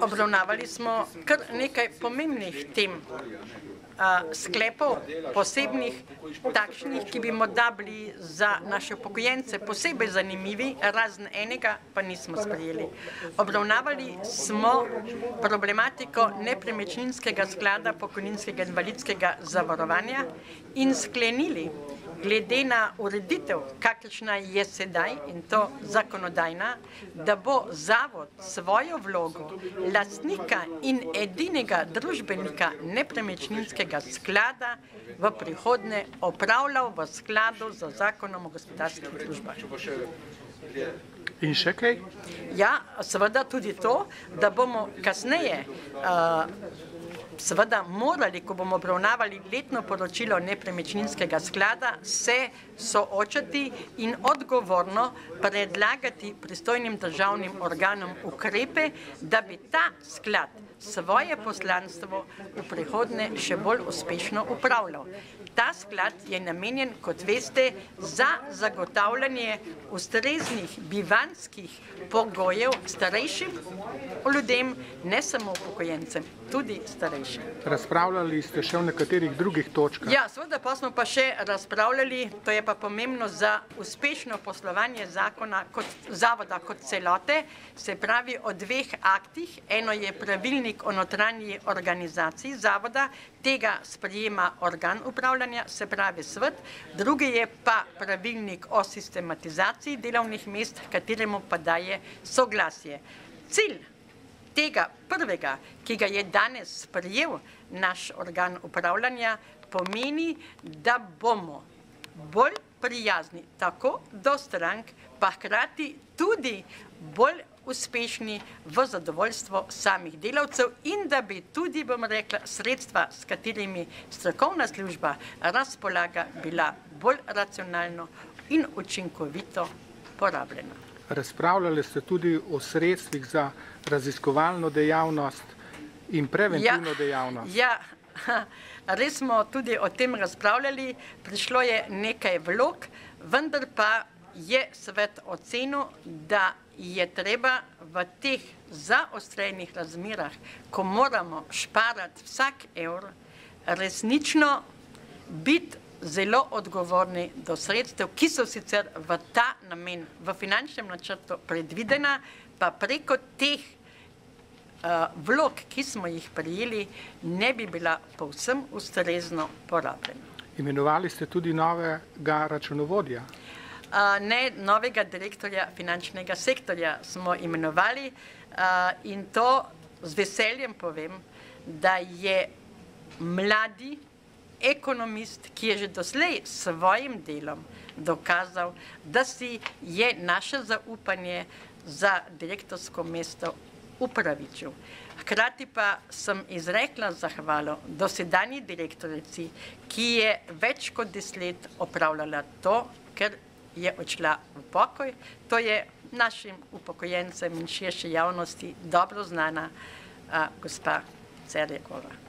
Obravnavali smo kar nekaj pomembnih tem, sklepov, posebnih, takšnih, ki bi morda bili za naše upokojence posebej zanimivi, razen enega pa nismo sprejeli. Obravnavali smo problematiko nepremičninskega sklada pokojninskega invalidskega zavarovanja in sklenili, glede na ureditev, kakršna je sedaj, in to zakonodajna, da bo zavod svojo vlogo lastnika in edinega družbenika nepremičninskega sklada v prihodnje opravljal v skladu z zakonom o gospodarskih družbah. In še kaj? Ja, seveda tudi to, da bomo kasneje seveda morali, ko bomo obravnavali letno poročilo nepremičninskega sklada, se soočati in odgovorno predlagati pristojnim državnim organom ukrepe, da bi ta sklad svoje poslanstvo v prihodnje še bolj uspešno upravljal. Ta sklad je namenjen, kot veste, za zagotavljanje ustreznih bivanjskih pogojev starejšim ljudem, ne samo upokojencem, tudi starejšim. Razpravljali ste še o nekaterih drugih točkah. Ja, seveda pa smo pa še razpravljali, to je pa pomembno za uspešno poslovanje zavoda kot celote, se pravi o dveh aktih. Eno je pravilnik o notranji organizaciji zavoda, tega sprejema organ upravljanja, se pravi svet, drugi je pa pravilnik o sistematizaciji delovnih mest, kateremu pa daje soglasje. Cilj tega prvega, ki ga je danes sprejel naš organ upravljanja, pomeni, da bomo bolj prijazni tako do strank, pa hkrati tudi bolj uspešni v zadovoljstvo samih delavcev in da bi tudi, bom rekla, sredstva, s katerimi strokovna služba razpolaga, bila bolj racionalno in učinkovito porabljena. Razpravljali ste tudi o sredstvih za raziskovalno dejavnost in preventivno dejavnost. Ja, res smo tudi o tem razpravljali, prišlo je nekaj vlog, vendar pa je svet ocenil, da je treba v teh zaostrenih razmerah, ko moramo šparati vsak evro, resnično biti zelo odgovorni do sredstev, ki so sicer v ta namen v finančnem načrtu predvidena, pa preko teh vlog, ki smo jih prejeli, ne bi bila povsem ustrezno porabljena. Imenovali ste tudi novega računovodja. Ne, novega direktorja finančnega sektorja smo imenovali in to z veseljem povem, da je mladi ekonomist, ki je že doslej s svojim delom dokazal, da si je naše zaupanje za direktorsko mesto upravičil. Hkrati pa sem izrekla zahvalo dosedanji direktorici, ki je več kot 10 let opravljala to, ker je odšla v pokoj. To je našim upokojencem in širši javnosti dobro znana gospa Cerjakova.